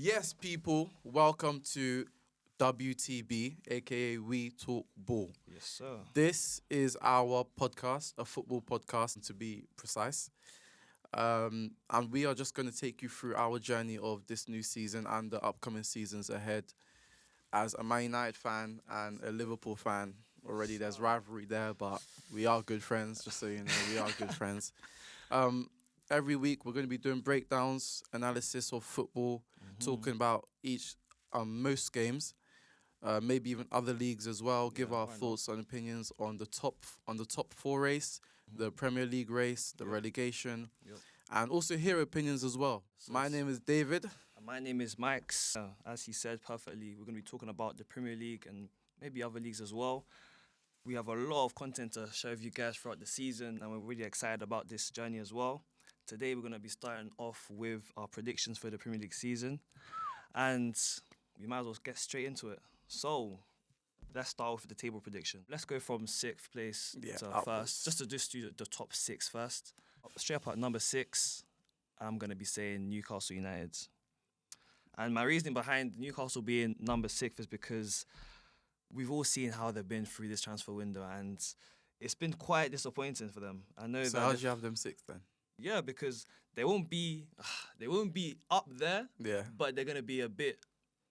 Yes, people, welcome to WTB, aka We Talk Ball. Yes, sir. This is our podcast, a football podcast to be precise. And we are just going to take you through our journey of this new season and the upcoming seasons ahead. As a Man United fan and a Liverpool fan, already there's rivalry there, but we are good friends, just so you know, we are good friends. Every week we're going to be doing breakdowns, analysis of football, talking about most games, maybe even other leagues as well. Give our thoughts and opinions on the top four race, the Premier League race, the relegation, and also hear opinions as well. My name is David. My name is Mike. As he said perfectly, we're going to be talking about the Premier League and maybe other leagues as well. We have a lot of content to share with you guys throughout the season, and we're really excited about this journey as well. Today, we're going to be starting off with our predictions for the Premier League season, and we might as well get straight into it. So, let's start off with the table prediction. Let's go from 6th place to upwards. first, just to do the top 6 first. Straight up at number 6, I'm going to be saying Newcastle United. And my reasoning behind Newcastle being number 6 is because we've all seen how they've been through this transfer window, and it's been quite disappointing for them. I know. So how do you have them 6th then? Yeah, because they won't be up there. Yeah. But they're gonna be a bit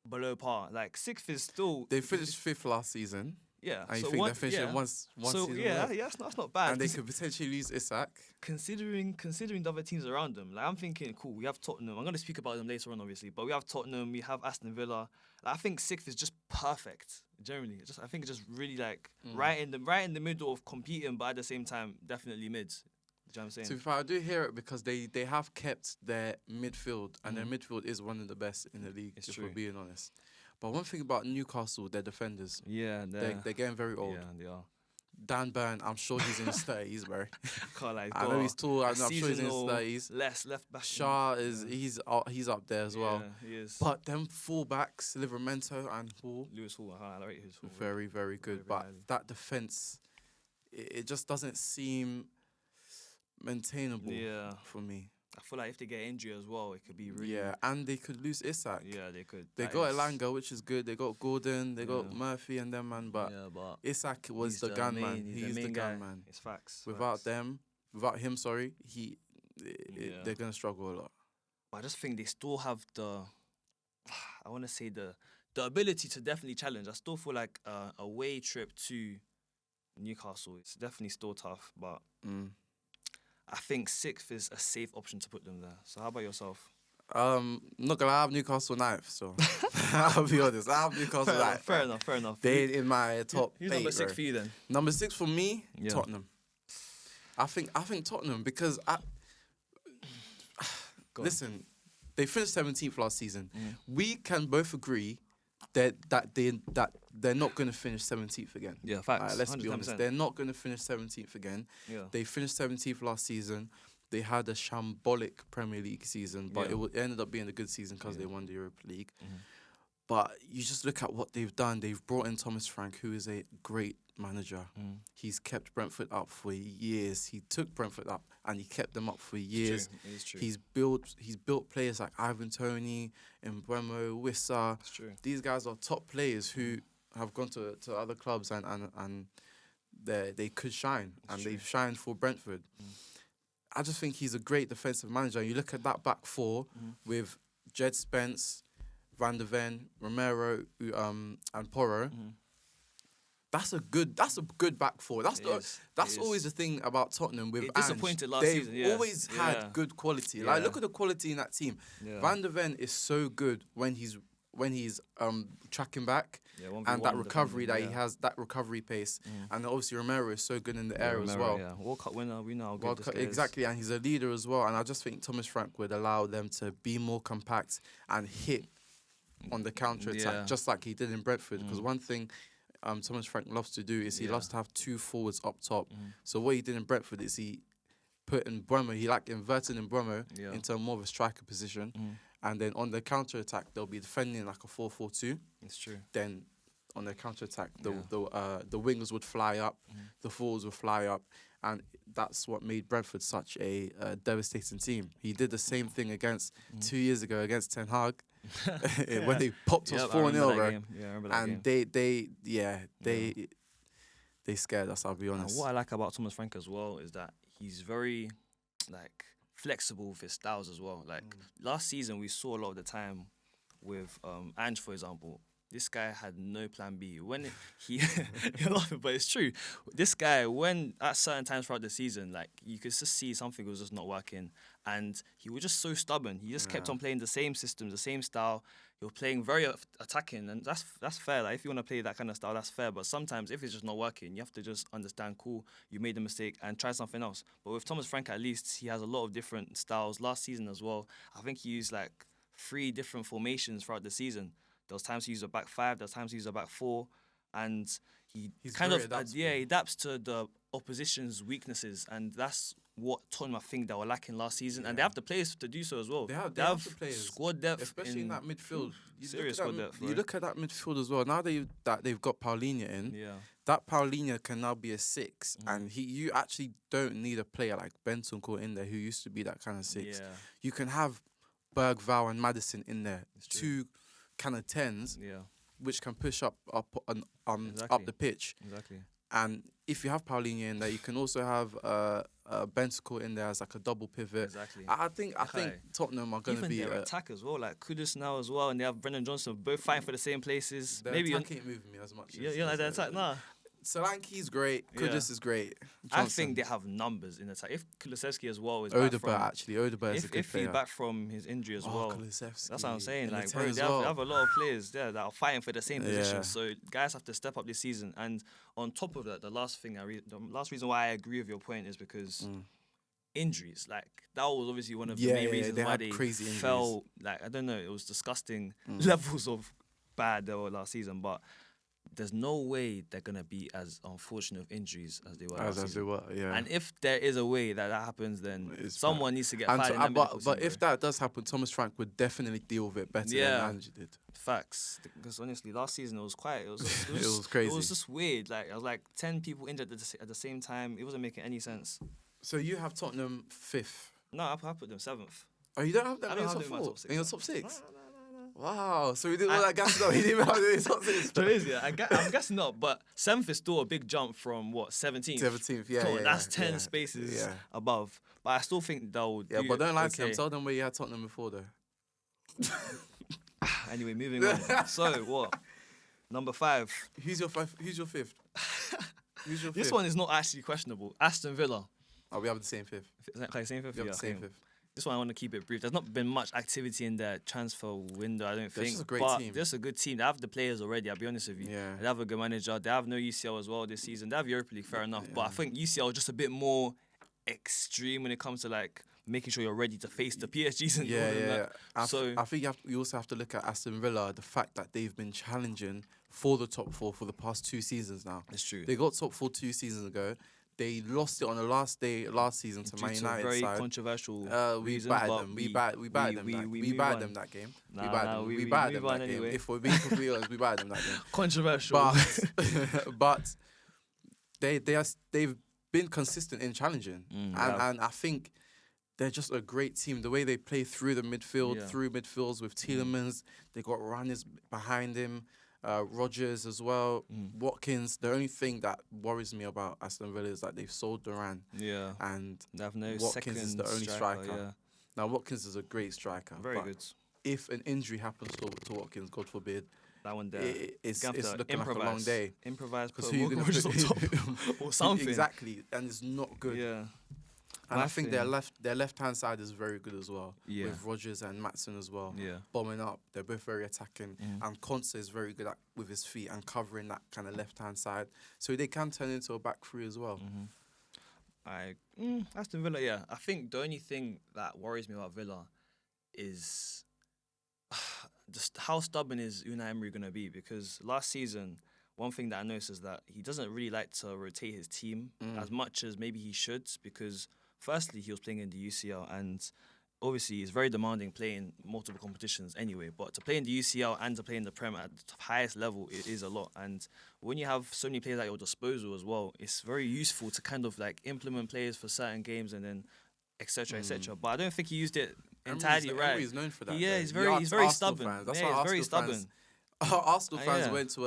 below par. Like 6th is still. They finished 5th last season. Yeah. And you think they're finishing one season yeah, left? that's not bad. And they could potentially lose Isak. Considering the other teams around them, like I'm thinking, cool, we have Tottenham. I'm going to speak about them later on, obviously, but we have Tottenham, we have Aston Villa. Like, I think 6th is just perfect. Generally, I think it's just really like right in the middle of competing, but at the same time, definitely mid. Do you know what I'm saying? So if I do hear it because they have kept their midfield, and their midfield is one of the best in the league, It's if true. we're being honest. But one thing about Newcastle, their defenders, Yeah, they're getting very old. Yeah, they are. Dan Burn, I'm sure he's in his 30s, bro. Can't lie. I know he's tall. I'm sure he's in his 30s. Left back. Shah he's up there as well. Yeah, he is. But them fullbacks, Livramento and Hall, Lewis Hall, I rate his Hall. very, very good. Very But highly. that defense, it just doesn't seem maintainable for me. I feel like if they get injury as well, it could be really. Yeah, and they could lose Isak. Yeah, they could. They That got is- Elanga, which is good. They got Gordon. They got Yeah. Murphy and them, man. But yeah, but Isak was he's the gun main- man. He's He's the main guy. gun man. It's facts. Without facts. him, Yeah. they're gonna struggle a lot. But I just think they still have I want to say the ability to definitely challenge. I still feel like a away trip to Newcastle, it's definitely still tough, but I think 6th is a safe option to put them there. So how about yourself? Not gonna have Newcastle 9th, so I'll be honest. I have Newcastle 9th. Fair enough. They in my top Who's 8. number 6 bro. for you then? Number 6 for me, Yeah. Tottenham. I think Tottenham because Go on. listen, they finished 17th last season. We can both agree that they're not going to finish 17th again. Yeah, facts. Let's be honest. 110%. They're not going to finish 17th again. Yeah. They finished 17th last season. They had a shambolic Premier League season, but Yeah. it ended up being a good season because they won the Europa League. But you just look at what they've done. They've brought in Thomas Frank, who is a great manager. He's kept Brentford up for years. He took Brentford up and he kept them up for years. It is true. He's built players like Ivan Toney, Mbeumo, Wissa. It's true. These guys are top players who have gone to other clubs and they could shine. And they've shined for Brentford. I just think he's a great defensive manager. You look at that back four with Jed Spence, Van der Ven, Romero, and Porro. That's a good back four. That's It always the thing about Tottenham with It Ange. disappointed last They've season, yeah. always Yeah. had good quality. Like Yeah. look at the quality in that team. Yeah. Van der Ven is so good when he's tracking back. Yeah, 1v1 And that recovery that defending, he has, that recovery pace. And obviously Romero is so good in the air as well. Yeah. World Cup winner, we know how good World this Cup- guy is. exactly, and he's a leader as well. And I just think Thomas Frank would allow them to be more compact and hit on the counter attack, Yeah. just like he did in Brentford. Because one thing Thomas Frank loves to do is he loves to have two forwards up top. So what he did in Brentford is he put in Mbeumo, he inverted in Mbeumo into more of a striker position. And then on the counter attack, they'll be defending like a 4-4-2. It's true. Then on their counter attack. The wingers would fly up, the forwards would fly up, and that's what made Brentford such a devastating team. He did the same thing against 2 years ago against Ten Hag when they popped us 4-0, bro. Yeah, I remember that And game. they scared us. I'll be honest. And what I like about Thomas Frank as well is that he's very like flexible with his styles as well. Like last season, we saw a lot of the time with Ange, for example. This guy had no plan B. When you're laughing, but it's true. This guy, when at certain times throughout the season, like you could just see something was just not working, and he was just so stubborn. He just kept on playing the same system, the same style. He was playing very attacking, and that's fair. Like if you want to play that kind of style, that's fair. But sometimes if it's just not working, you have to just understand, cool, you made a mistake, and try something else. But with Thomas Frank, at least he has a lot of different styles. Last season as well, I think he used like 3 different formations throughout the season. There was times he used a back 5, there was times he used a back 4, and he's kind of he adapts to the opposition's weaknesses, and that's what Tottenham I think they were lacking last season, and they have the players to do so as well. They have the players. Squad depth, especially in that midfield. Serious squad depth. You look at that midfield as well. Now that they've got Paulinho in, that Paulinho can now be a 6, and you actually don't need a player like Bentancur in there who used to be that kind of 6. Yeah. You can have Bergvall and Maddison in there, 2 kind of 10s, which can push up the pitch. Exactly. And if you have Paulinho in there, you can also have Bentancur in there as like a double pivot. Exactly. I think Tottenham are going to be even their attack as well, like Kudus now as well, and they have Brendan Johnson both fighting for the same places. Their attack ain't moving me as much. You like their attack, nah. Solanke's great. Kudus is great. Johnson. I think they have numbers in attack. If Kulusevski as well is back from... Odegaard is a good player. If he's back from his injury as well. Kulusevski. That's what I'm saying. Like, bro, they have a lot of players there that are fighting for the same position. So guys have to step up this season. And on top of that, the last reason why I agree with your point is because injuries. Like, that was obviously one of the main reasons why they fell. Like, I don't know, it was disgusting levels of bad they were last season. But there's no way they're going to be as unfortunate with injuries as they were last season. And if there is a way that happens, then someone needs to get fired. But if that does happen, Thomas Frank would definitely deal with it better than Ange did. Facts. Because honestly, last season it was quiet. It was crazy. It was just weird. Like, I was like 10 people injured at the same time. It wasn't making any sense. So you have Tottenham 5th? No, I put them 7th. Oh, you don't have them in your top 4? In your top 6? No. Wow, so we did all that gassing up. He didn't even have to do top 6. Crazy. I'm guessing not, but 7th is still a big jump from what, 17th? 17th, yeah. Come on, that's 10 spaces above. But I still think they'll do. Yeah, but don't lie to them. Tell them where you had Tottenham before, though. Anyway, moving on. So, what? Number 5. Who's your 5th? Who's your 5th? This one is not actually questionable. Aston Villa. Oh, we have the same 5th. Is that same 5th? We have the same 5th. This one I want to keep it brief. There's not been much activity in their transfer window, I don't think. This is a great team. This is a good team. They have the players already, I'll be honest with you. Yeah. They have a good manager. They have no UCL as well this season. They have Europa League, fair enough. But I think UCL is just a bit more extreme when it comes to like making sure you're ready to face the PSGs and all that. I think you also have to look at Aston Villa, the fact that they've been challenging for the top 4 for the past 2 seasons now. It's true. They got top 4 2 seasons ago. They lost it on the last day last season to Man United. Very controversial. We battered them. We battered them that game. We battered them that game. If we're being completely honest, we battered them that game. Controversial. But they've been consistent in challenging, and I think they're just a great team. The way they play through the midfield, through midfields with Tielemans, they got runners behind him. Rodgers as well, Watkins. The only thing that worries me about Aston Villa is that they've sold Duran. Yeah. And they have no Watkins is the only striker. Yeah. Now, Watkins is a great striker. Very good. If an injury happens to Watkins, God forbid, that one there, it's looking like a long day. Improvise, put who Rodgers on top or something. Exactly, and it's not good. Yeah. And I think their left-hand side is very good as well, with Rodgers and Maatsen as well. Yeah. Bombing up, they're both very attacking. And Conte is very good with his feet and covering that kind of left-hand side. So they can turn into a back three as well. Aston Villa, yeah. I think the only thing that worries me about Villa is just how stubborn is Unai Emery going to be? Because last season, one thing that I noticed is that he doesn't really like to rotate his team as much as maybe he should, because firstly, he was playing in the UCL, and obviously it's very demanding playing multiple competitions anyway, but to play in the UCL and to play in the Prem at the highest level, it is a lot. And when you have so many players at your disposal as well, it's very useful to kind of like implement players for certain games and then etc. etc. But I don't think he used it entirely right. Emery's known for that. Yeah, though. he's very Arsenal stubborn. Fans. That's Yeah, why he's very Arsenal stubborn. Arsenal fans Yeah. went to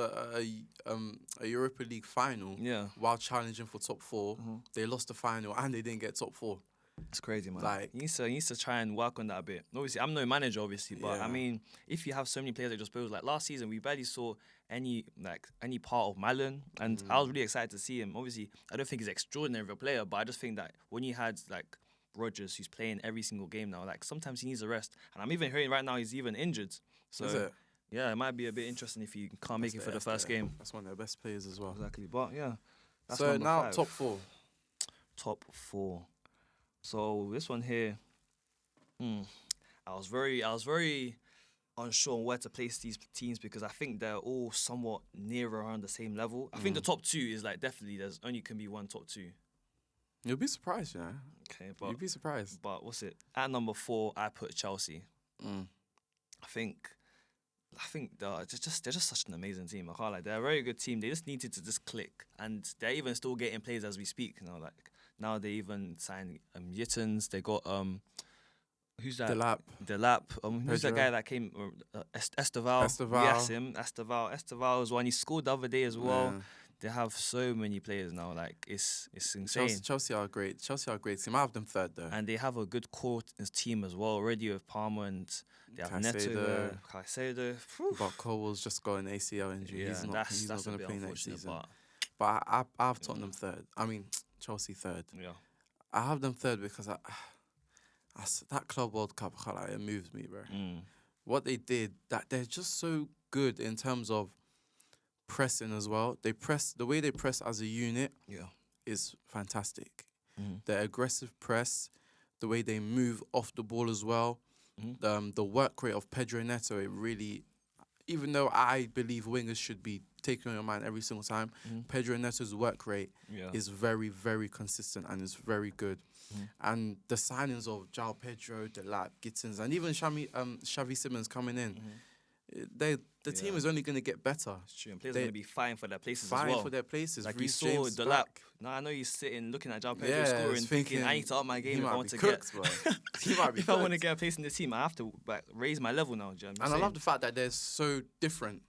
a Europa League final Yeah, while challenging for top 4. They lost the final and they didn't get top 4. it's crazy, man. Like- he needs to try and work on that a bit. Obviously, I'm no manager, obviously, but Yeah. I mean, if you have so many players at your disposal, like last season, we barely saw any part of Malin, and I was really excited to see him. Obviously, I don't think he's extraordinary of a player, but I just think that when you had like Rodgers, who's playing every single game now, like sometimes he needs a rest, and I'm even hearing right now he's even injured. So Is it? yeah, it might be a bit interesting if you can't make it for the first game. That's one of their best players as well. Exactly, but yeah. That's So number now 5. top 4. Top 4. So this one here, I was very unsure on where to place these teams because I think they're all somewhat near around the same level. I think the top 2 is like definitely there's only can be one top 2. You'll be surprised, you know. Okay, You'll be surprised. but what's it? At number 4, I put Chelsea. I think they're just such an amazing team. I can't lie. They're a very good team. They just needed to just click, and they're even still getting players as we speak. You know, like now they even signed Yittens. They got who's that? Delap. Who's that Pedro. guy that came? Esteval. Esteval. Yes, him. Esteval was one. He scored the other day as well. Yeah. They have so many players now. Like it's insane. Chelsea are great. Chelsea are a great team. I have them third though. And they have a good core team as well already with Palmer and they have Neto Caicedo. there, Caicedo. Whew. But Cole's just got an ACL injury. Yeah, he's not that's going a to bit play next unfortunate, season. but But I have Tottenham third. I mean, Chelsea third. yeah. I have them third because that Club World Cup, it moves me, bro. What they did, that they're just so good in terms of pressing as well. The way they press as a unit Yeah. is fantastic. Their aggressive press, the way they move off the ball as well, the work rate of Pedro Neto, it really, even though I believe wingers should be taken on your mind every single time, Pedro Neto's work rate Yeah. is very, very consistent and is very good. And the signings of João Pedro, Delap, Gittins, and even Xavi Simons coming in, the team is only going to get better. It's true. And players are going to be fighting for their places as Fighting well. for their places. Like Reece you saw James the back. lap. Now I know he's sitting looking at João Pedro Yeah, scoring, he's thinking I need to up my he game if I might want be to cooked, get. bro. He might be If I want to cooked. get a place in the team, I have to raise my level now. Do you know what I'm And I love saying? the fact that they're so different.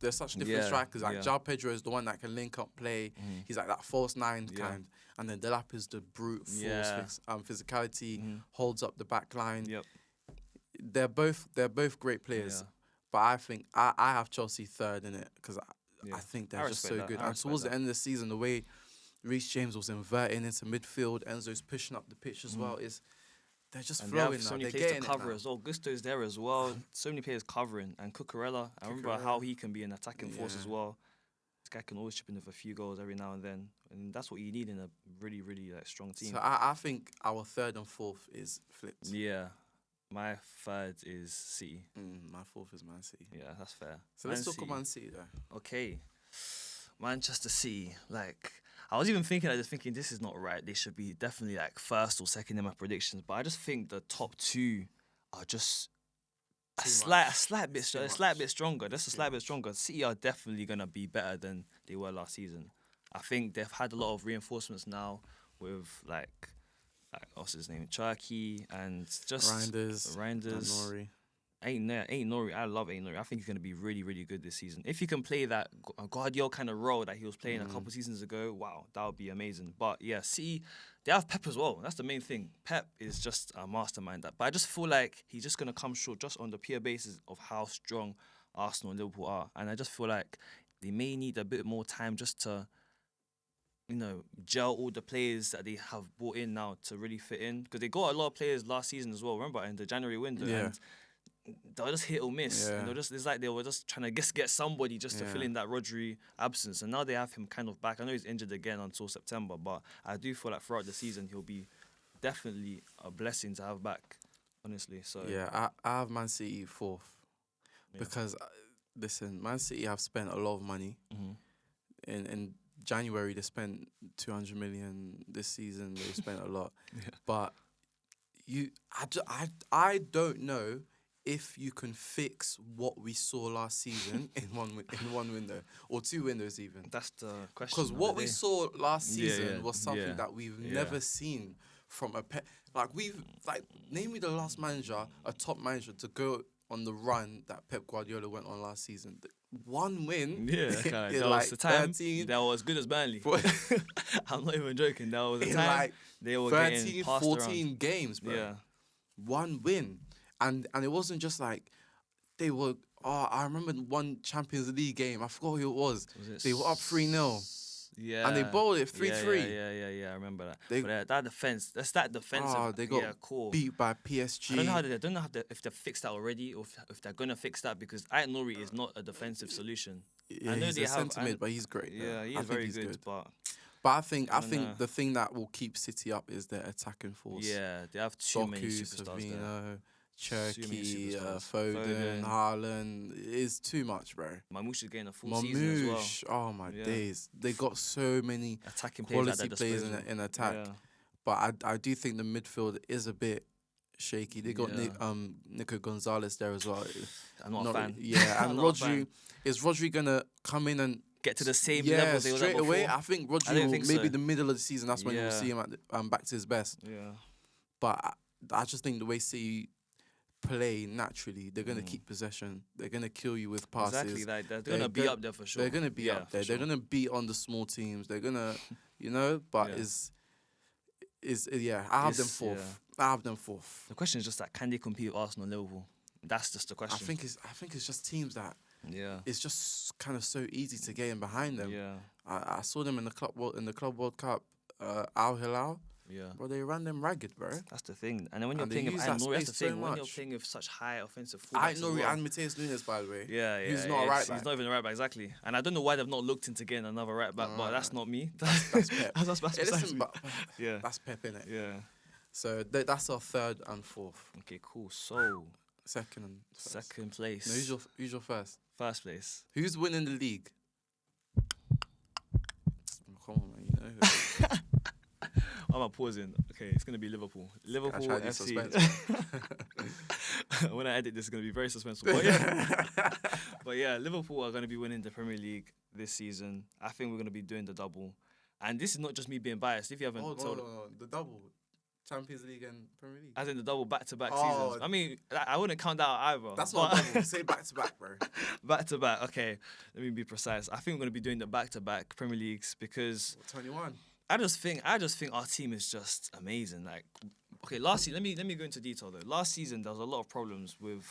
They're such different Yeah, strikers. Like yeah. João Pedro is the one that can link up play. He's like that false 9 Yeah. kind. And then Delap is the brute force Yeah. physicality, holds up the back line. Yep. They're both great players. Yeah. But I think I have Chelsea third in it because Yeah. I think I they're just respect so that. good. I And towards respect the end of the season, the way Reece James was inverting into midfield, Enzo's pushing up the pitch as well, they're just And they flowing have so now. many They're players to getting cover it as well. Gusto's there as well. So many players covering. And Cucurella, I remember how he can be an attacking force as Yeah. well. This guy can always chip in with a few goals every now and then. And that's what you need in a really, really strong team. So I think our third and fourth is flipped. Yeah. My third is City. My fourth is Man City. Yeah, that's fair. So let's talk about Man City though. Okay. Manchester City. Like, I was even thinking this is not right. They should be definitely like first or second in my predictions. But I just think the top 2 are just a slight bit stronger. Just a slight bit stronger. City are definitely gonna be better than they were last season. I think they've had a lot of reinforcements now with like what's his name, Turkey and just Reinders. Nori. Nori. I love Nori. I think he's going to be really, really good this season. If he can play that Guardiola kind of role that he was playing a couple seasons ago, wow, that would be amazing. But yeah, see, they have Pep as well. That's the main thing. Pep is just a mastermind. But I just feel like he's just going to come short just on the pure basis of how strong Arsenal and Liverpool are. And I just feel like they may need a bit more time just to, gel all the players that they have brought in now to really fit in. Because they got a lot of players last season as well, remember, in the January window. Yeah. And they were just hit or miss. Yeah. It's like they were just trying to get somebody just to fill in that Rodri absence. And now they have him kind of back. I know he's injured again until September, but I do feel like throughout the season he'll be definitely a blessing to have back, honestly. So Yeah, I have Man City fourth. Because, listen, Man City have spent a lot of money. In January, they spent 200 million. This season, they spent a lot. But I don't know if you can fix what we saw last season in one window or two windows even. That's the question. Because of what the we day. saw last Yeah, season yeah, was something yeah, that we've yeah. never seen from a name me the last manager, a top manager, to go on the run that Pep Guardiola went on last season. One win, Yeah, kind in that like was the time 13, that was good as Burnley. I'm not even joking. That was the in time like they were 13, getting passed 14 around. games, bro. Yeah, One win, and it wasn't just like they were. Oh, I remember one Champions League game. I forgot who it was. They were up 3-0. Yeah, And they bowled it 3-3. Yeah. I remember that. They But that defense, that's that defensive. they got core. beat by PSG. I don't know how they, I don't know if they fixed that already, or if they're gonna fix that, because Ait Nouri is not a defensive solution. Yeah, I know he's they a have, centre mid, but he's great. Yeah, he I is think very he's good, but But I think I don't know. the thing that will keep City up is their attacking force. yeah, they have too many Doku, superstars there. Savino, Too many Cherky, superstars. Foden, Haaland. It is too much, bro. Mamouche is getting a full season as well. Mamouche, oh my Yeah. days. They got so many Attacking players at quality their players disposal. in attack. Yeah. But I do think the midfield is a bit shaky. They got Yeah. Nico Gonzalez there as well. I'm not a fan. Yeah, I'm and not a fan. Rodri, is Rodri gonna come in and Get to the same yeah, level they were at straight away? before? I think I Rodri don't will, think maybe so. the middle of the season, that's when Yeah. you'll see him at back to his best. Yeah. But I just think the way City play naturally, they're gonna keep possession. They're gonna kill you with passes. Exactly. Like they're gonna be up there for sure. They're gonna be Yeah, up there. for They're sure. gonna beat on the small teams. They're gonna, but Yeah. I have them It's- fourth. I have them fourth. The question is just that, can they compete with Arsenal and Liverpool? That's just the question. I think it's just teams that Yeah. it's just kind of so easy to get in behind them. Yeah. I saw them in the Club World Cup. Al Hilal, Yeah. bro, they ran them ragged, bro. That's the thing. And then when you're And they playing with use Ait that Nouri, that's the space so thing. When you're much. playing with such high offensive I fullbacks know as well. and Mateus Nunes, by the way. Yeah. He's not a right He's back. not even a right back, exactly. And I don't know why they've not looked into getting another right back, but that's not me. That's Pep. That's Yeah, besides listen, me. but Yeah. that's Pep, innit? Yeah. So that's our third and fourth. Okay, cool. So, Second and first. second place. No, who's your first? First place. Who's winning the league? Come on, man. You know who. I'm not pausing. Okay, it's gonna be Liverpool. Liverpool tried to FC. suspense. When I edit this, it's gonna be very suspenseful. But yeah. But yeah, Liverpool are gonna be winning the Premier League this season. I think we're gonna be doing the double. And this is not just me being biased. If you haven't Hold told, on. The double. Champions League and Premier League. as in the double back-to-back Oh. seasons. I mean, I wouldn't count that out either. That's but- not a double. Say back to back, bro. back to back. Okay, let me be precise. I think we're gonna be doing the back-to-back Premier Leagues because 21. I just think our team is just amazing. Like, okay, last season, let me go into detail though. Last season there was a lot of problems with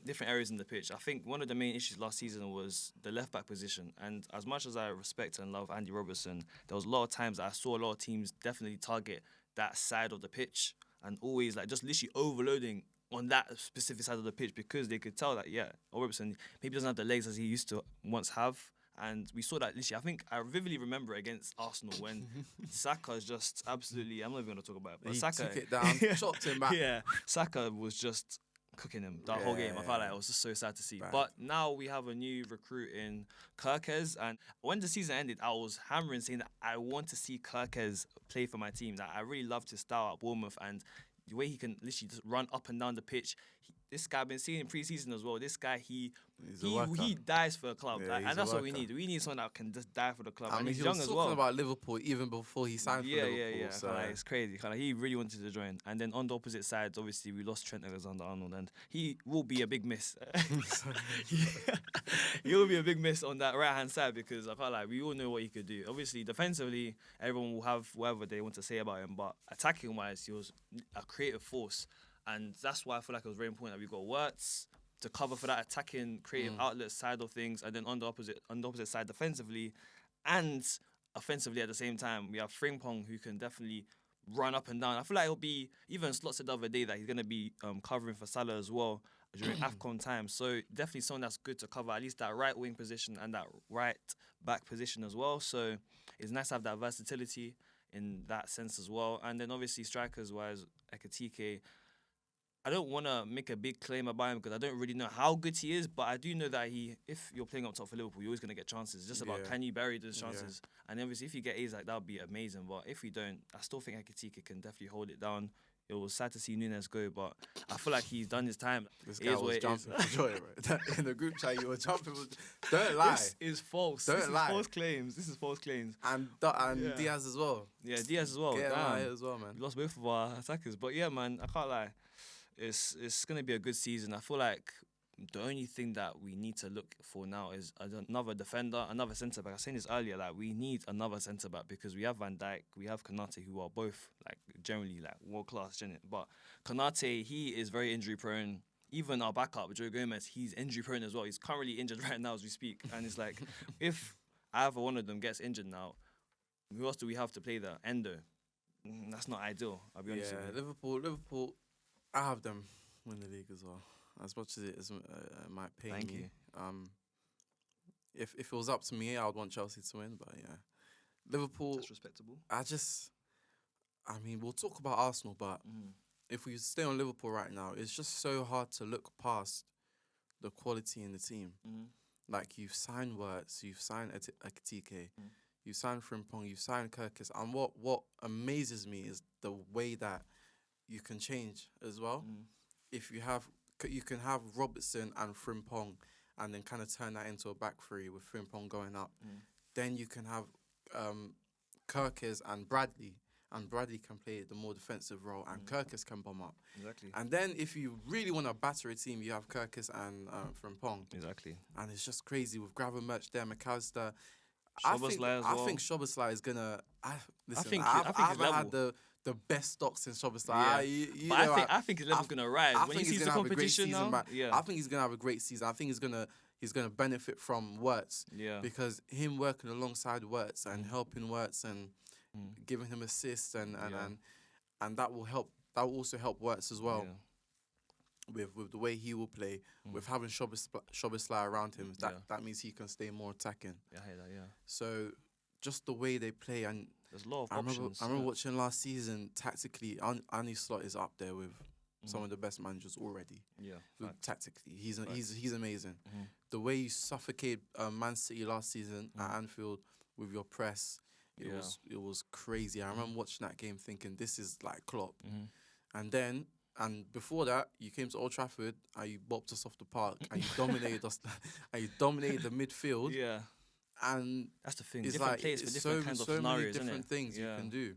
different areas in the pitch. I think one of the main issues last season was the left back position. And as much as I respect and love Andy Robertson, there was a lot of times that I saw a lot of teams definitely target that side of the pitch and always like just literally overloading on that specific side of the pitch because they could tell that Robertson maybe doesn't have the legs as he used to once have. And we saw that literally. I think I vividly remember against Arsenal when Saka is just absolutely. I'm not even going to talk about it. But He Saka took it down, chopped him back. Yeah, Saka was just cooking him that whole game. I felt like it was just so sad to see. Bad. But now we have a new recruit in Kirkes, and when the season ended, I was hammering saying that I want to see Kirkes play for my team. That I really loved his style at Bournemouth and the way he can literally just run up and down the pitch. This guy I've been seeing in pre-season as well. This guy he dies for a club, Yeah, he's and a that's what we worker. need. We need someone that can just die for the club. I and mean, he's he was young as talking well. about Liverpool even before he signed for Liverpool. Yeah. So Kinda, it's crazy. Kinda, he really wanted to join. And then on the opposite side, obviously, we lost Trent Alexander-Arnold, and he will be a big miss. He will be a big miss on that right-hand side because I felt like we all know what he could do. Obviously, defensively, everyone will have whatever they want to say about him, but attacking-wise, he was a creative force. And that's why I feel like it was very important that we got Wirtz to cover for that attacking, creative outlet side of things, and then on the opposite side defensively and offensively at the same time, we have Frimpong who can definitely run up and down. I feel like it'll be, even Slot said the other day that he's going to be covering for Salah as well during AFCON time. So definitely someone that's good to cover at least that right wing position and that right back position as well. So it's nice to have that versatility in that sense as well. And then obviously strikers-wise, Ekatike, I don't want to make a big claim about him because I don't really know how good he is, but I do know that if you're playing up top for Liverpool, you're always going to get chances. It's just about can you bury those chances? And obviously, if you get A's, like that would be amazing. But if we don't, I still think Ekatike can definitely hold it down. it was sad to see Nunes go, but I feel like he's done his time. This It guy is what was it is. jumping for joy, bro. In the group chat, you were jumping. Don't lie. This is false. Don't This lie. is false claims. This is false claims. And Yeah. Diaz as well. Yeah, Diaz as well. Get him out Damn. here as well, man. We lost both of our attackers. But yeah, man, I can't lie. It's going to be a good season. I feel like the only thing that we need to look for now is another defender, another centre back. I was saying this earlier, like we need another centre back because we have Van Dijk, we have Konate, who are both like generally like world class, but Konate, he is very injury prone. Even our backup, Joe Gomez, he's injury prone as well. He's currently injured right now as we speak, and it's like if either one of them gets injured now, who else do we have to play there? Endo. That's not ideal. I'll be honest with you. Liverpool, I have them win the league as well. As much as it might pain Thank me. you. If it was up to me, I would want Chelsea to win. But yeah, Liverpool. That's respectable. I mean, we'll talk about Arsenal, but if we stay on Liverpool right now, it's just so hard to look past the quality in the team. Like you've signed Wirtz, you've signed Ekitike, you've signed Frimpong, you've signed Kirkis, and what amazes me is the way that you can change as well. If you can have Robertson and Frimpong and then kind of turn that into a back three with Frimpong going up. Then you can have Kirkis and Bradley can play the more defensive role and Kirkis can bomb up. Exactly. And then if you really want to batter a team, you have Kirkis and Frimpong. Exactly. And it's just crazy with Gravenberch there, McAllister. I think Szoboszlai is going to... Listen, I haven't had the best stocks in Szoboszlai. Yeah. I think his level's gonna rise when he sees the have a great competition season, now. I think he's gonna have a great season. I think he's gonna benefit from Wirtz. Yeah. Because him working alongside Wirtz and helping Wirtz and giving him assists and that will help. That will also help Wirtz as well. With the way he will play, with having Szoboszlai around him, that means he can stay more attacking. Yeah, I hear that. Yeah. So just the way they play and. There's a lot of options. I remember watching last season tactically. Arne Slot is up there with some of the best managers already. Yeah, tactically, he's amazing. The way you suffocate Man City last season at Anfield with your press, it was crazy. I remember watching that game thinking this is like Klopp. And before that, you came to Old Trafford and you bopped us off the park and you dominated us and you dominated the midfield. Yeah. And that's the thing. It's different like players for different kinds of scenarios, many different things you can do,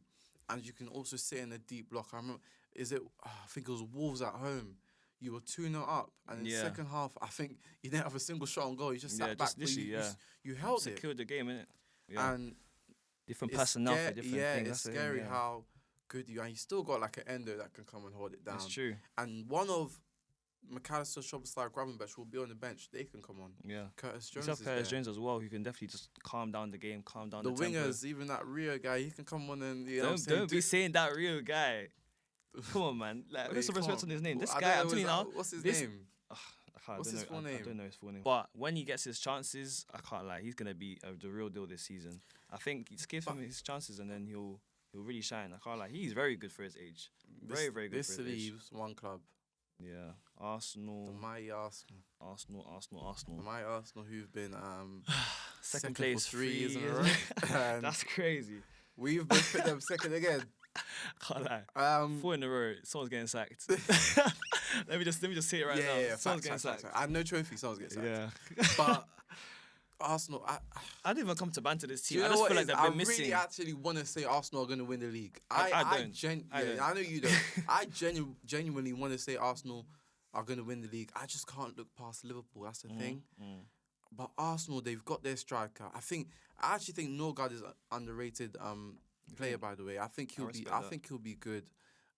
and you can also sit in a deep block. I remember, I think it was Wolves at home. You were 2-0 up, and in the second half, I think you didn't have a single shot on goal. You just sat back, you held it. Secured the game, innit? Yeah. And different personnel for different things. Yeah, it's scary how good you are. And you still got like an Endo that can come and hold it down. That's true. And one of McAllister, Szoboszlai, Gravenberch will be on the bench. They can come on. Yeah. Curtis Jones is Curtis Jones as well, who can definitely just calm down the game, calm down the wingers, tempo. Even that Rio guy, he can come on and don't be saying that Rio guy. Come on, man. Like, put some respect on his name. This guy, I'm telling you now. What's his name? What's his full name? I don't know his full name. But when he gets his chances, I can't lie. He's gonna be the real deal this season. I think just give him his chances and then he'll really shine. I can't lie. He's very good for his age. Very, very good for his age. This leaves one club. Yeah, Arsenal. The mighty Arsenal. Arsenal. The mighty Arsenal who've been second place for 3 years in a row. That's crazy. We've been put them second again. Can't lie. 4 in a row. Someone's getting sacked. let me just say it right now. Yeah, someone's getting sacked. I had no trophy. Someone's getting sacked. Yeah. But Arsenal, I didn't even come to banter this team. I just feel like they've been missing. I really actually want to say Arsenal are going to win the league. I don't. I know you don't. I genuinely want to say Arsenal are going to win the league. I just can't look past Liverpool. That's the thing. But Arsenal, they've got their striker. I actually think Norgard is an underrated player. By the way, I think he'll be good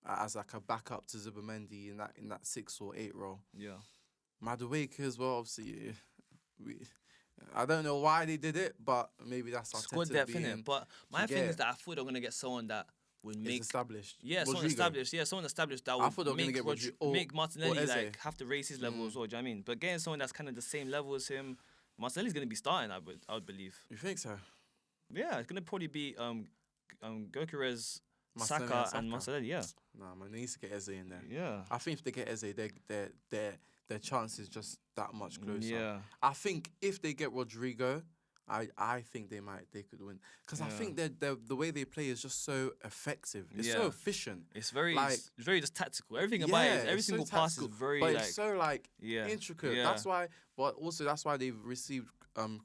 as like a backup to Zubimendi in that 6 or 8 role. Yeah. Madueke as well. Obviously, I don't know why they did it, but maybe that's our squad depth, innit? But my thing is that I thought they're gonna get someone that would make established. Yeah, someone established. Yeah, someone established that would make Martinelli like have to raise his level as well. Do you know what I mean? But getting someone that's kind of the same level as him, Martinelli's gonna be starting. I would believe. You think so? Yeah, it's gonna probably be Gyökeres, Saka, and Martinelli. Yeah. Nah, man, they need to get Eze in there. Yeah. I think if they get Eze, their chance is just that much closer. Yeah. I think if they get Rodrigo, I think they could win because I Yeah. think the way they play is just so effective. It's so Yeah. efficient. It's very, Like- it's very just tactical. Everything about it, every it's so single pass is tactical, very but like, it's so like yeah, intricate. yeah. That's why, but also that's why they've received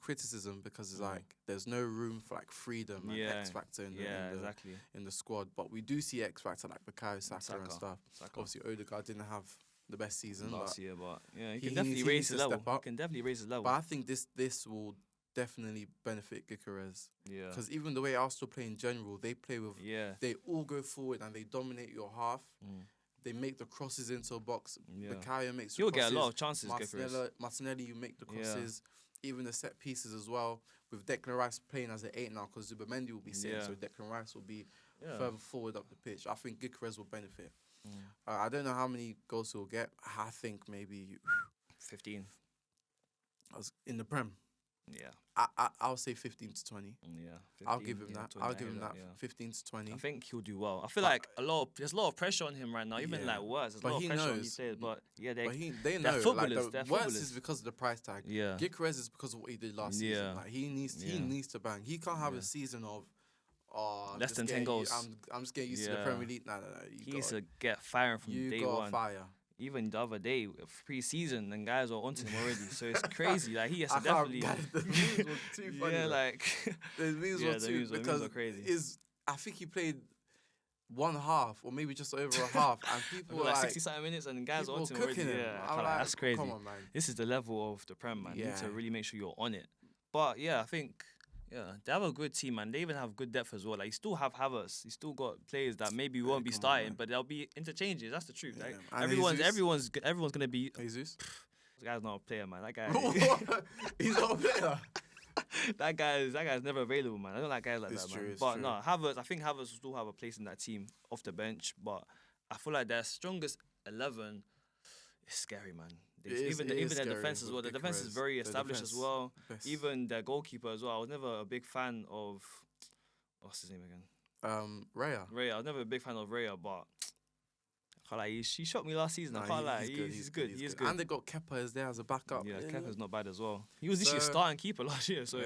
criticism because it's Mm. like there's no room for like freedom and Yeah. X factor in yeah, the exactly. in the squad. But we do see X factor like Bukayo Saka and Saka. stuff. Saka. Obviously, Odegaard didn't have the best season, Last but, year, but yeah, he he can definitely needs- he raise needs his to level. step up. He can definitely raise his level. but I think this will definitely benefit Gyökeres yeah, because even the way Arsenal play in general, they play with yeah, they all go forward and they dominate your half. Mm. They make the crosses into a box. yeah. Bukayo makes the He'll get a lot crosses. of chances, Gyökeres. Martinelli, you make the Yeah. crosses, even the set pieces as well. With Declan Rice playing as an 8 now, because Zubamendi will be sitting, Yeah. so Declan Rice will be Yeah. further forward up the pitch. I think Gyökeres will benefit. Mm. I don't know how many goals he'll get. I think maybe 15. in the Prem. Yeah, I'll say 15 to 20. yeah. 15, I'll give him yeah, that. 20, I'll I give hear him that. yeah. 15 to 20. I think he'll do well. I feel But- like there's a lot of pressure on him right now. Even Yeah. like worse, there's a But lot of he pressure on knows. these players. But yeah, But they they're know. Like, footballers, they're the worst footballers. is because of the price tag. yeah, Gyökeres is because of what he did last Yeah. season. Like he Yeah. needs to bang. He can't have Yeah. a season of I'm Less just than 10 getting goals. I'm just getting used to the Yeah. Premier League. No. he needs to get firing from You day got one. fire. Even the other day, pre-season, and guys are onto him already. So it's crazy. Like he has to I can't. definitely. Guys, the memes were too funny. yeah, bro. like the memes yeah, were the too memes because are crazy. I think he played one half or maybe just over a half, and people were like like 60-something minutes, and guys are people onto him were already. cooking him. Yeah, I I'm can't lie, like, that's crazy. Come on, man. This is the level of the Prem, man. You need to Yeah. really make sure you're on it. But yeah, I think they have a good team, man. They even have good depth as well. Like you still have Havertz. You still got players that maybe won't be come on, starting, man. but they'll be interchanges. That's the truth. Yeah, Like man. And everyone's Jesus? gonna be. Jesus, This guy's not a player, man. That guy. he's not a player. that guy's never available, man. I don't like guys like It's that, true, man. it's But true. no, Havertz. I think Havertz will still have a place in that team off the bench. But I feel like their strongest 11 is scary, man. Even their scary defense as well. with The defense is Gyökeres. very The established as defense, well. best. Even their goalkeeper as well. I was never a big fan of. What's his name again? Raya. Raya. I was never a big fan of Raya, but I can't lie. He shot me last season. I can't lie. He's good. He is good. And they got Kepa as there as a backup. Yeah, Kepa's not bad as well. He was literally a So- starting keeper last year. So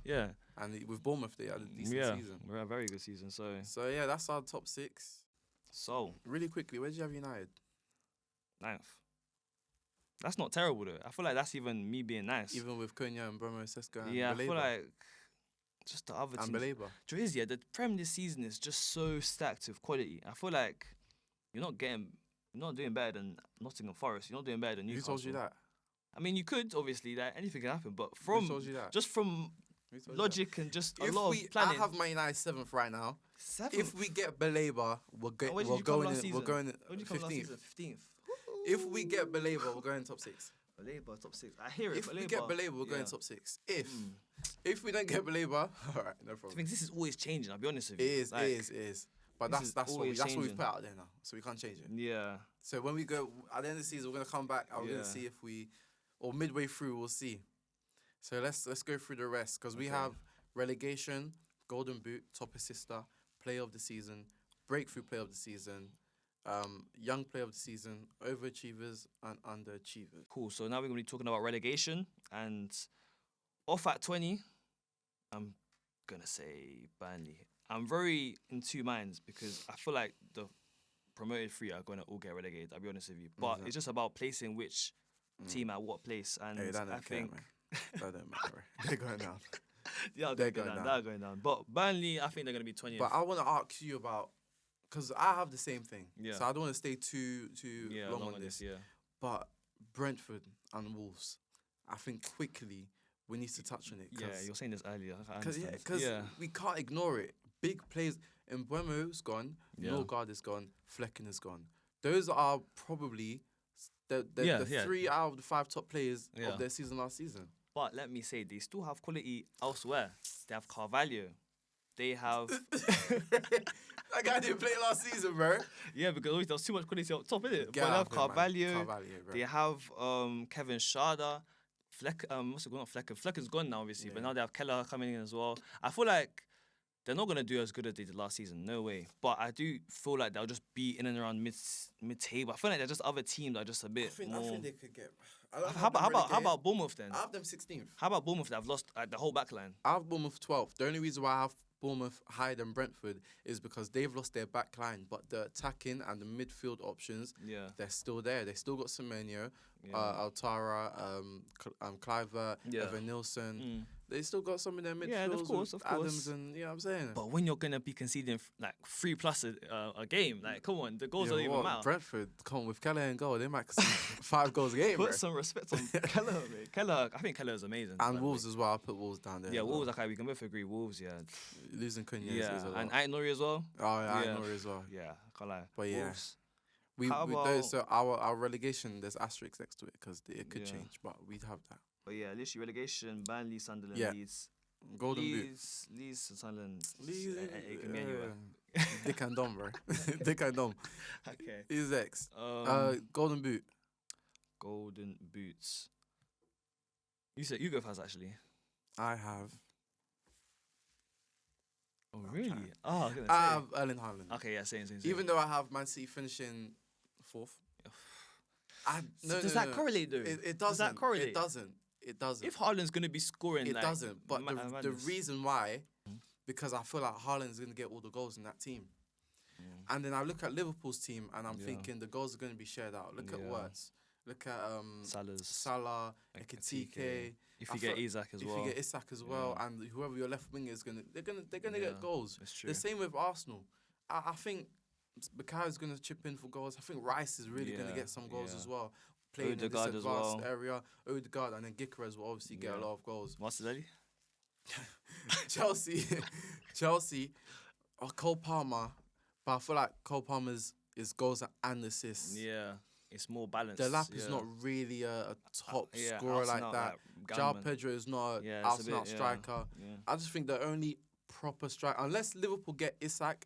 yeah. And with Bournemouth, they had a decent Yeah, season. we're a very good season. So yeah, that's our top 6. So Really quickly, where did you have United? 9th. That's not terrible though. I feel like that's even me being nice. Even with Cunha and Bromo Sesko and yeah, I feel Baleba. like just the other And teams. Baleba. Is, yeah, the Prem this season is just so stacked with quality. I feel like you're not doing better than Nottingham Forest. You're not doing better than Who Newcastle. told you that? I mean, you could obviously like anything can happen, but Who told you that? just from Who told you logic and just that? a lot of I planning. have Man United 7th right now. 7th. If we get Baleba, we're And where did we're you come going last in. We're season? going Where did you come last 15th. season? 15th. If we get Baleba, we're going top 6. Baleba top 6. I hear it. If we get Baleba, we're going yeah. top 6. If Mm. we don't get Baleba, all right, no I problem. think this is always changing. I'll be honest with It you. is, Like, it is. But this is that's what always we've changing. put out there now, so we can't change it. Yeah. So when we go at the end of the season, we're gonna come back and we're Yeah. gonna see if we, or midway through, we'll see. So let's go through the rest because we Okay. have relegation, golden boot, top assister, player of the season, breakthrough player of the season, young player of the season, overachievers and underachievers. Cool. So now we're going to be talking about relegation. And off at 20, I'm going to say Burnley. I'm very in two minds because I feel like the promoted 3 are going to all get relegated, I'll be honest with you. But it's just about placing which team at what place. And Hey, that I don't care, think... man. That don't matter. They're going down. Yeah, They're they're going going down. down. They're going down. But Burnley, I think they're going to be 20th. But I want to ask you about, because I have the same thing. Yeah. So I don't want to stay too long on this. Yeah. But Brentford and Wolves, I think quickly we need to touch on it. Yeah, you were saying this earlier. I understand. Because we can't ignore it. Big players, Mbeumo's gone, Yeah. Norgard is gone, Flecken is gone. Those are probably the Yeah. 3 out of the 5 top players Yeah. of their season last season. But let me say, they still have quality elsewhere. They have Carvalho. They have... That guy didn't play last season, bro. Yeah, because always there was too much quality up top, innit? But Get they out have of here, man. Carvalho. Carvalho, bro. They have Kevin Schade. What's it going on? Flecken. Flecken's gone now, obviously, but Yeah. now they have Keller coming in as well. I feel like they're not gonna do as good as they did last season. No way. But I do feel like they'll just be in and around mid table. I feel like they're just other teams that are just a bit I more. think they could get. I don't How have them about relegated. Bournemouth then? I have them 16th. How about Bournemouth that have lost the whole back line? I have Bournemouth 12th. The only reason why I have Bournemouth higher than Brentford is because they've lost their back line, but the attacking and the midfield options, Yeah. they're still there. They still got Semenyo, Yeah. Altara, Cliver, Yeah. Evan Nilsson. Mm. They still got some in their midfield. Yeah, of course. Adams and, you know what I'm saying? But when you're gonna be conceding like 3+ a game, like come on, the goals don't even matter. Brentford, come on, with Keller and goal, they might concede 5 goals a game, bro. Put some respect on Keller, mate. Keller, I think Keller is amazing. by And the Wolves way. as well. I'll put Wolves down there. Yeah, as well. Wolves. Okay, we can both agree. Wolves, yeah, Losing Cunha yeah, is a lot. and Aït-Nouri as well. Oh, yeah, I Yeah. know as well. Yeah, can't lie. But yeah. Wolves. We How those, about- so our relegation, there's asterisks next to it because it could Yeah. change, but we'd have that. But yeah, literally relegation. Burnley, Sunderland, Yeah. Leeds. Golden boot. Leeds, Sunderland. Leeds, It can be anywhere. Dick and Dom, bro. Dick and Dom. Okay. Who's next? Um, Golden boot. Golden boots. You go first, actually. I have. Oh I'm really? trying. Oh, I was gonna I say. have Erling Haaland. Okay, yeah, same. Even though I have Man City finishing 4th. Does that correlate though? It Does doesn't. that correlate? It doesn't. It doesn't. If Haaland's gonna be scoring, It like, doesn't. But the madness. reason why, because I feel like Haaland's going to get all the goals in that team. And then I look at Liverpool's team and I'm Yeah. thinking the goals are going to be shared out. Look at Yeah. Wirtz. Look at Salah's, Salah, Ekitike. Ekitike. If I you get feel- Isak as If well, you get Isak as well, Yeah. and whoever your left winger is they're gonna Yeah, get goals. it's true. The same with Arsenal. I think Bukayo is gonna chip in for goals. I think Rice is really gonna Yeah, get some goals yeah. as well. Playing in this Odegaard as advanced well. area, Odegaard and then Gyökeres will obviously get a Yeah. lot of goals. Martinelli. Chelsea, Cole Palmer, but I feel like Cole Palmer's is goals and assists. Yeah, it's more balanced. The Lap is yeah. not really a top Yeah, scorer out like and out, that. João gunman. Pedro is not an Yeah, out it's and a out bit, yeah. striker. Yeah. I just think the only proper striker, unless Liverpool get Isak,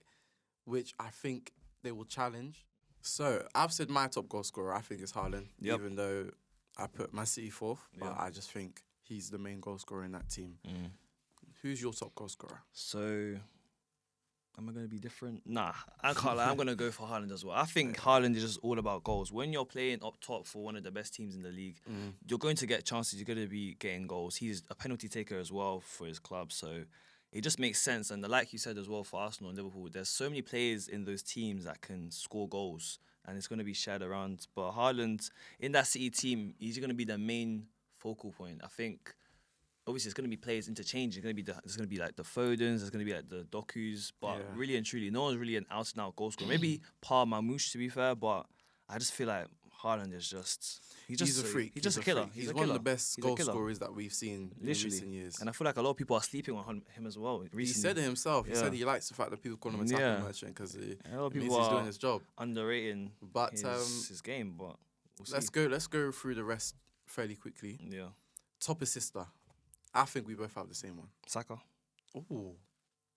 which I think they will challenge. So I've said my top goal scorer. I think it's Haaland, Yep. even though I put Man City 4th, but Yeah. I just think he's the main goal scorer in that team. Who's your top goal scorer? So, am I going to be different? Nah, I can't lie. I'm going to go for Haaland as well. I think Haaland is just all about goals. When you're playing up top for one of the best teams in the league, you're going to get chances. You're going to be getting goals. He's a penalty taker as well for his club. So, it just makes sense. And like you said as well, for Arsenal and Liverpool, there's so many players in those teams that can score goals. And it's going to be shared around. But Haaland, in that City team, he's going to be the main focal point. I think... Obviously, it's going to be players interchange. There's going to be like the Fodens. There's going to be like the Dokus. But Yeah. really and truly, no one's really an out-and-out goal scorer. Maybe Pa Mamouche, to be fair. But I just feel like Haaland is just... He's a freak. He's just a killer. He's a one of killer. the best He's a goal killer. scorers that we've seen in Literally. recent years. And I feel like a lot of people are sleeping on him as well recently. He said it himself. He Yeah. said he likes the fact that people call him a tackle Yeah. merchant because it A lot of means people he's are doing his job. underrating But his game. But we'll see. let's go through the rest fairly quickly. Yeah. Top assister. I think we both have the same one. Saka. Oh,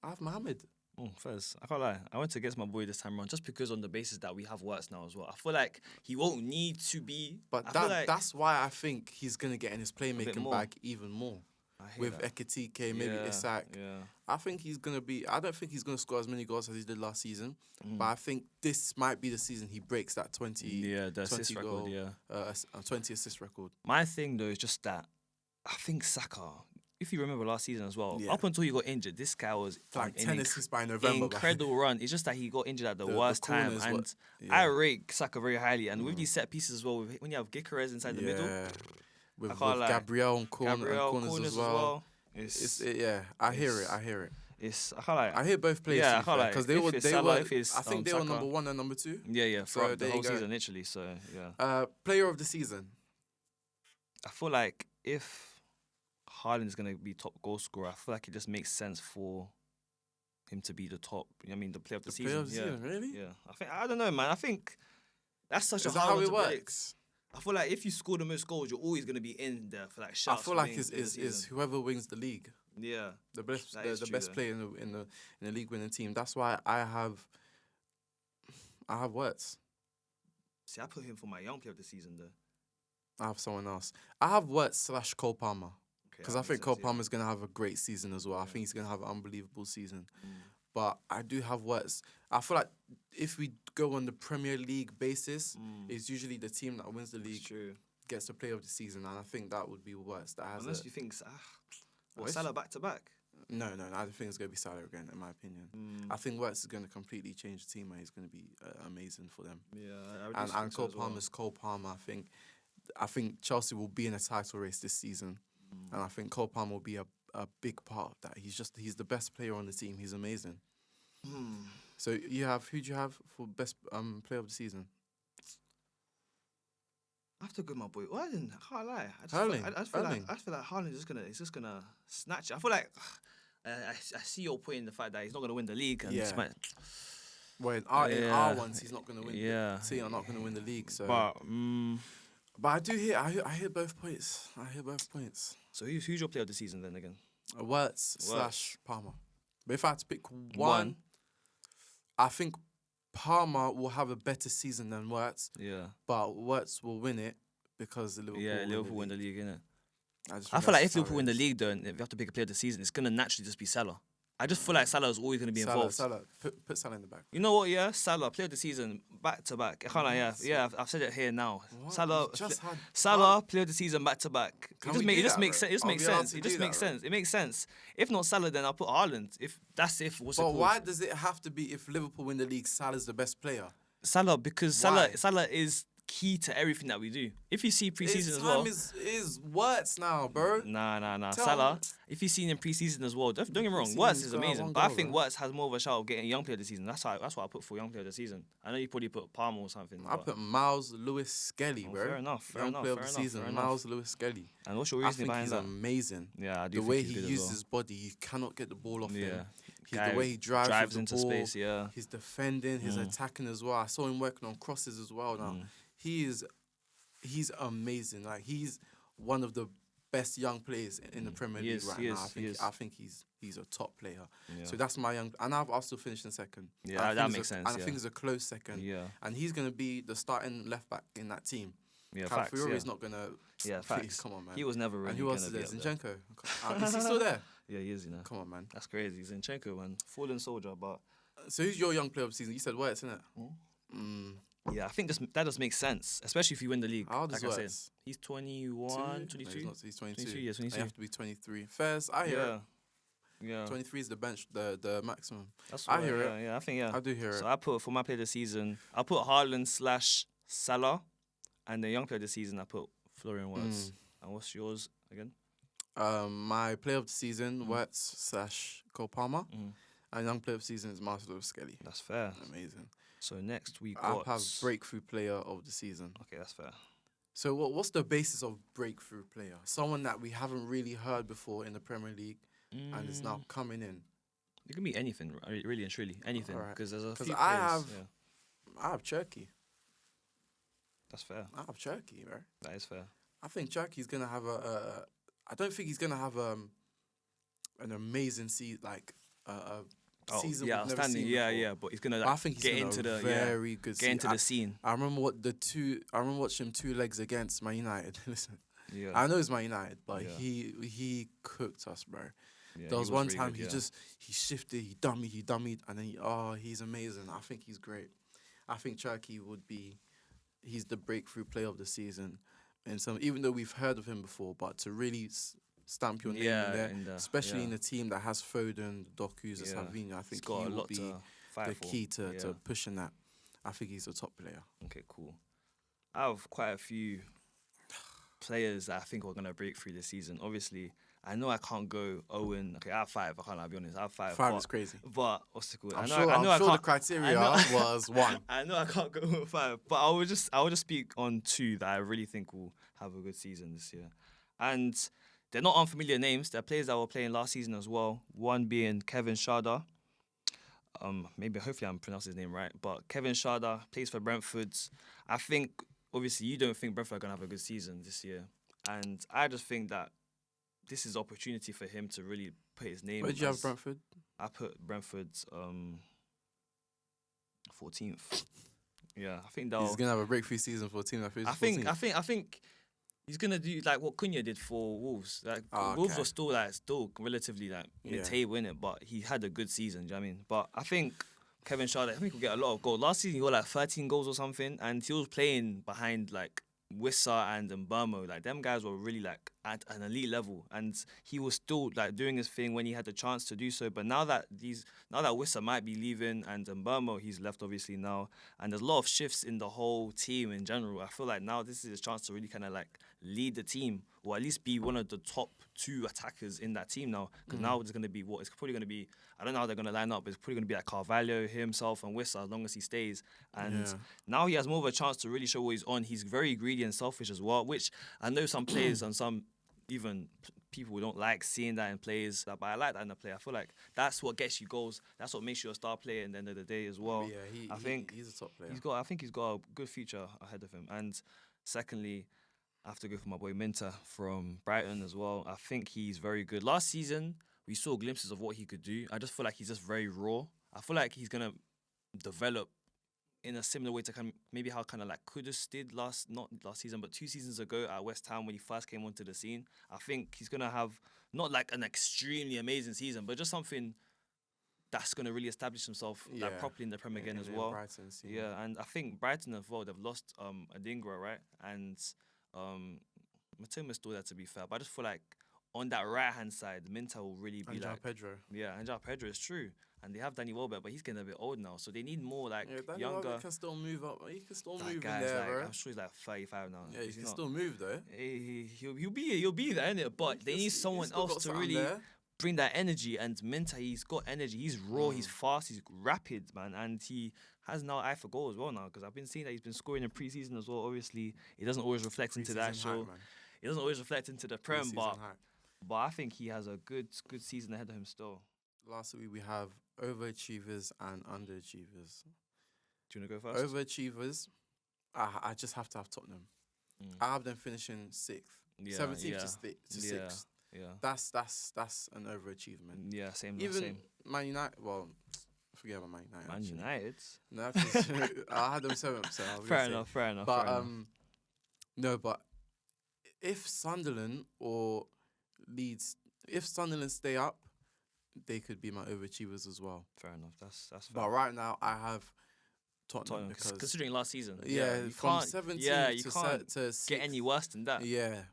I have Mohamed. Oh, first, I can't lie. I went against my boy this time around just because on the basis that we have Wirtz now as well. I feel like he won't need to be. But I feel like that's why I think he's gonna get in his playmaking more. bag even more. I hate With that. Ekitike, maybe Yeah, Isak. Yeah. I think he's gonna be. I don't think he's gonna score as many goals as he did last season. Mm. But I think this might be the season he breaks that 20, Yeah, the assist 20 record, goal, yeah. 20 assist record. My thing, though, is just that I think Saka, if you remember last season as well, Yeah. up until he got injured, this guy was Like on 10 assists by November. incredible run. It's just that he got injured at the The worst time. corners And what- I yeah. rate Saka very highly. And with these set pieces as well, when you have Gyökeres inside the middle, With, I can't lie. Gabriel and Gabriel, corners as well. It's I hear it's- it. it's I can't lie. I hear both players. Yeah, I can't lie. because If it's Salah, if it's, I think they were Saka. number 1 and number 2. Yeah, So throughout there the you whole go. season, literally. So yeah, Player of the season. I feel like if Haaland is gonna be top goal scorer, I feel like it just makes sense for him to be the top. I mean, the player of the season. Player of the yeah, season, really? yeah. I don't know, man. I think that's such Is a that hard how one it to predict. works? I feel like if you score the most goals, you're always gonna be in there for like I shouts. feel for like being it's player of the is season. whoever wins the league. Yeah, The best, That is the true, best though. player in the league winning team. That's why I have Wirtz. see, I put him for my young player of the season though. I have someone else. I have Wirtz / Cole Palmer. Because I think Cole Palmer's going to have a great season as well. I think he's going to have an unbelievable season. But I do have Wirtz. I feel like if we go on the Premier League basis, it's usually the team that wins the league gets the player of the season. And I think that would be Wirtz that has Unless you think Salah back-to-back. No, I don't think it's going to be Salah again, in my opinion. I think Wirtz is going to completely change the team and he's going to be amazing for them. Yeah, and Cole Palmer's Cole Palmer. I think Chelsea will be in a title race this season. And I think Cole Palmer will be a big part of that. He's the best player on the team. He's amazing. So who do you have for best player of the season? I have to go with my boy. I can't lie. I feel like Haaland is just gonna snatch it. I feel like I see your point in the fact that he's not gonna win the league. And Well, in our ones, he's not gonna win. City are not gonna win the league. So, but I do hear. I hear both points. So who's your player of the season then again? Wirtz / Palmer. But if I had to pick one, I think Palmer will have a better season than Wirtz. Yeah. But Wirtz will win it because Liverpool win the league, innit? I feel like if Liverpool win the league, though, and if you have to pick a player of the season, it's gonna naturally just be Salah. I just feel like Salah is always going to be involved. Salah. Put Salah in the back. You know what, yeah? Salah, player of the season, back to back. I can't lie, yeah. I've said it here now. What? Salah, player of the season, back to back. It just makes sense. It makes sense. If not Salah, then I'll put Haaland. But why does it have to be if Liverpool win the league, Salah's the best player? Salah, because Salah is key to everything that we do. If you see preseason as well, is Wirtz now, bro. Nah. Salah, if you see him in preseason as well, don't get me wrong, Wirtz is amazing, but I think Wirtz has more of a shot of getting young player of the season. That's what I put for young player of the season. I know you probably put Palmer or something. I put Miles Lewis Skelly, bro. Fair enough. Young player of the season, Miles Lewis Skelly. And what's your reasoning behind that? I think he's amazing. Yeah, I do. The way he uses his body, you cannot get the ball off him. The way he drives into ball, space. Yeah, he's defending, he's attacking as well. I saw him working on crosses as well. Now he's amazing. Like he's one of the best young players in the Premier League right now. I think he's a top player. Yeah. So that's my young. And I've also finished in second. Yeah, that makes sense. And I think it's a close second. Yeah. And he's gonna be the starting left back in that team. Yeah, facts. Is not gonna. Yeah, facts. Come on, man. He was never really. And who else is there? Zinchenko. Is he still there? Yeah, he is. You know. Come on, man. That's crazy. Zinchenko, man, fallen soldier. But so who's your young player of the season? You said Wirtz, isn't it? Yeah, I think that does make sense, especially if you win the league. How old is like Wirtz? He's 21, 22. No, he's 22. 22, yeah, 22. You have to be 23. Fairs, I hear it. Yeah. 23 is the bench, the maximum. That's I hear it. Yeah, I think, I do hear it. So I put, for my player of the season, I put Haaland / Salah, and the young player of the season, I put Florian Wirtz. And what's yours again? My player of the season, Wirtz / Cole Palmer. And young player of the season is Marcelo Skelly. That's fair. Amazing. So next we I have breakthrough player of the season. Okay, that's fair. So what's the basis of breakthrough player? Someone that we haven't really heard before in the Premier League and is now coming in. It can be anything, really and truly. Anything. Because there's a few players. I have Cherky. That's fair. I have Cherky, bro. That is fair. I think Cherky's going to have I don't think he's going to have an amazing season, like season we've never seen before. But he's gonna I think he's get into the good get into the scene. I remember watching him 2 legs against Man United. Listen, yeah, I know it's Man United, but he cooked us, bro. Yeah, there was one time good, he shifted, he dummied, and then he's amazing. I think he's great. I think Cherky he's the breakthrough player of the season. And even though we've heard of him before, but to really stamp your name in there, especially in a team that has Foden, Doku, Savinho, I think he will be the key to pushing that. I think he's a top player. Okay, cool. I have quite a few players that I think are going to break through this season. Obviously, I know I can't go Owen. Okay, I have 5. I can't be honest. I have 5. 5 is crazy. But what's it called? I'm sure the criteria was 1. I know I can't go with 5, but I will just speak on 2 that I really think will have a good season this year. And they're not unfamiliar names. They're players that were playing last season as well. One being Kevin Schade. Hopefully I'm pronouncing his name right. But Kevin Schade plays for Brentford. I think, obviously, you don't think Brentford are going to have a good season this year. And I just think that this is opportunity for him to really put his name. Where did you have Brentford? I put Brentford 14th. Yeah, I think that he's gonna have a breakthrough season for a team that finishes 14th. I think He's gonna do like what Cunha did for Wolves. Like Wolves Okay. were still relatively like mid-table in it, but he had a good season. Do you know what I mean? But I think Kevin Schade, I think he'll get a lot of goals. Last season he got like 13 goals or something, and he was playing behind like Wissa and Mbermo. Like them guys were really like at an elite level, and he was still like doing his thing when he had the chance to do so. But now that Wissa might be leaving and Mbermo he's left obviously now, and there's a lot of shifts in the whole team in general. I feel like now this is his chance to really kind of like lead the team, or at least be one of the top 2 attackers in that team now. Because now it's going to be it's probably going to be, I don't know how they're going to line up, but it's probably going to be like Carvalho, himself, and Wissa as long as he stays. And now he has more of a chance to really show what he's on. He's very greedy and selfish as well, which I know some players and some even people don't like seeing that in players, but I like that in a player. I feel like that's what gets you goals. That's what makes you a star player at the end of the day as well. Yeah, I think he's a top player. I think he's got a good future ahead of him. And secondly, I have to go for my boy Minter from Brighton as well. I think he's very good. Last season, we saw glimpses of what he could do. I just feel like he's just very raw. I feel like he's going to develop in a similar way to maybe how kind of like Kudus did not last season, but 2 seasons ago at West Ham when he first came onto the scene. I think he's going to have not like an extremely amazing season, but just something that's going to really establish himself like properly in the Premier again as well. Brighton, yeah, and I think Brighton as well, they've lost Adingra, right? And Matoma's still there to be fair, but I just feel like on that right hand side, Minter will really be Angel like Pedro. Yeah, Angel Pedro is true, and they have Danny Welbeck, but he's getting a bit old now, so they need more like Danny younger. Welbeck can still move up. He can still move in Guy's there, like, bro. I'm sure he's like 35 now. Yeah, he can still move though. He'll be there, innit? But they need someone else to really bring that energy. And Minter, he's got energy. He's raw. He's fast. He's rapid, man. And he has now eye for goal as well now, because I've been seeing that he's been scoring in pre-season as well. Obviously, it doesn't always reflect into the actual. It doesn't always reflect into the Prem, but I think he has a good season ahead of him still. Lastly, we have overachievers and underachievers. Do you want to go first? Overachievers, I just have to have Tottenham. I have them finishing 6th, 17th to 6th. Yeah. That's an overachievement. Yeah, same. Even Man United. Well, forget about Man United. Man United. No, I had them 7th. So fair enough. But no, but if Sunderland or Leeds, if Sunderland stay up, they could be my overachievers as well. Fair enough. That's fair. But right now, I have Tottenham because considering last season. Yeah, you from can't, 17 you to can't to get any worse than that. Yeah.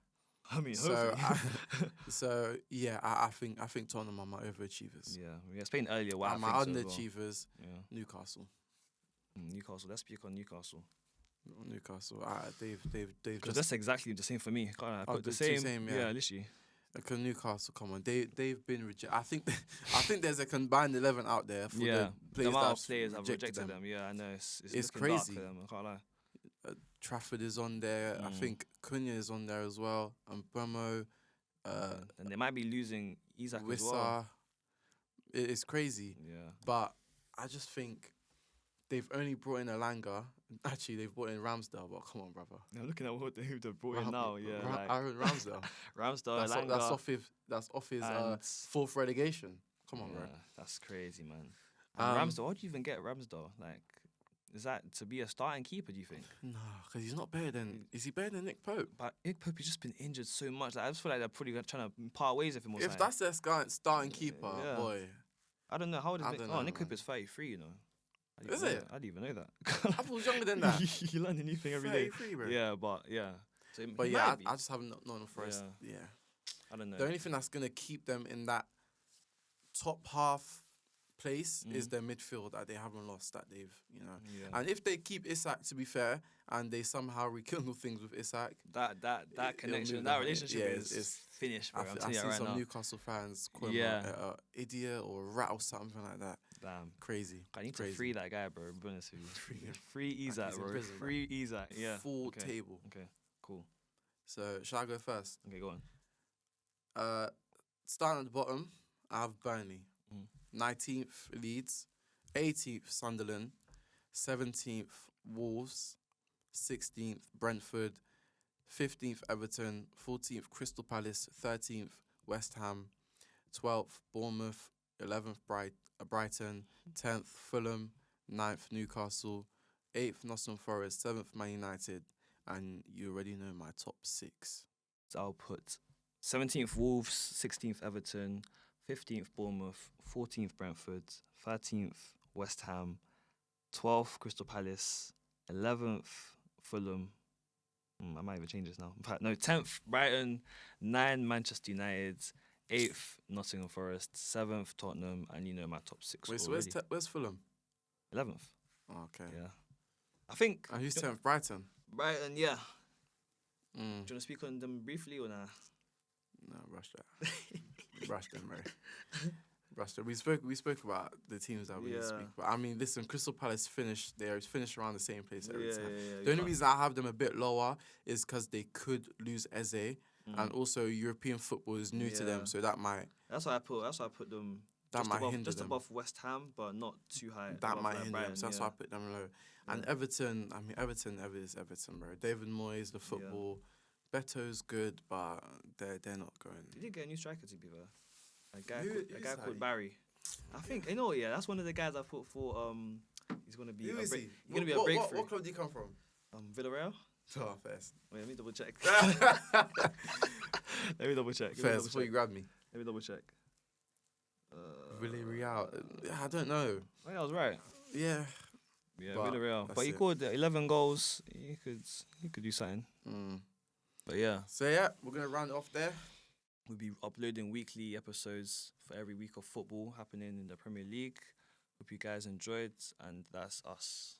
I mean, so hopefully. I think Tottenham are my overachievers. Yeah, we explained earlier why. And my underachievers, Newcastle. Newcastle. Let's speak on Newcastle. Newcastle. They've just that's exactly the same for me. I put the same. Yeah, literally. Because Newcastle, come on, they've been rejected. I think there's a combined 11 out there for the amount of players have rejected them. Yeah, I know it's crazy. Dark for them, I can't lie. Trafford is on there. I think Cunha is on there as well. And Bremo. And they might be losing Isak Wissa. as well. It's crazy. Yeah. But I just think they've only brought in Elanga. Actually, they've brought in Ramsdale. But come on, brother. Yeah, looking at who they've brought in now. Yeah, Aaron Ramsdale. Ramsdale. That's off his 4th relegation. Come on, bro. That's crazy, man. And Ramsdale. What do you even get Ramsdale? Like, is that to be a starting keeper? Do you think? No, because he's not better than. Is he better than Nick Pope? But Nick Pope has just been injured so much. Like, I just feel like they're probably trying to part ways with him. If that's their starting keeper, boy. I don't know how old is Nick. Nick Pope is 33. You know. Is it? I didn't even know that. I thought he was younger than that. You learn a new thing every day. 33, bro. Yeah, but yeah. So but yeah, I just have Nottingham Forest. Yeah. I don't know. The only thing that's gonna keep them in that top half place is their midfield that they haven't lost, that they've, and if they keep Isak, to be fair, and they somehow rekindle things with Isak, that connection, that relationship is finished, bro. I'm telling you right now. Some Newcastle fans call him an idiot or a rat or something like that. Damn, crazy. I need to free that guy, bro. Be honest with you. Free Isak, bro. Free Isak. Yeah. Full table. Okay, cool. So shall I go first? Okay, go on. Starting at the bottom, I have Burnley. 19th Leeds, 18th Sunderland, 17th Wolves, 16th Brentford, 15th Everton, 14th Crystal Palace, 13th West Ham, 12th Bournemouth, 11th Brighton, 10th Fulham, 9th Newcastle, 8th Nottingham Forest, 7th Man United, and you already know my top 6. So I'll put 17th Wolves, 16th Everton, 15th Bournemouth, 14th Brentford, 13th West Ham, 12th Crystal Palace, 11th Fulham. I might even change this now. In fact, no, 10th Brighton, 9 Manchester United, 8th Nottingham Forest, 7th Tottenham, and you know my top 6 Wait, so already. where's Fulham? 11th. Oh, okay. Yeah. I think... And who's 10th? Brighton? Brighton, yeah. Mm. Do you want to speak on them briefly or nah? No, rush that. Rush them, bro. Rush them. We spoke about the teams that we Yeah. speak about. I mean, listen, Crystal Palace finished around the same place every time. Yeah. The only reason I have them a bit lower is because they could lose Eze, and also European football is new to them, Yeah. so that might That's why I put them that might hinder just them. above West Ham, but not too high. That above, might like, hinder Brighton, them, so that's why I put them low. And Yeah. Everton, I mean, Everton is Everton, bro. David Moyes, the football. Beto's good, but they're not going. They did get a new striker, to be fair. A guy Who's called that? Barry. I think that's one of the guys I put for he's gonna be Who is he? he's gonna be a breakthrough. What club do you come from? Villarreal. Oh, first. Wait, let me double check. Let me double check. First, before you grab me. Let me double check. Villarreal. I don't know. Oh, yeah, I was right. Yeah. Yeah, But Villarreal. that's But he it. scored 11 goals. He could do something. But yeah, So yeah, we're gonna round it off there. we'll be uploading weekly episodes for every week of football happening in the Premier League. Hope you guys enjoyed, and that's us.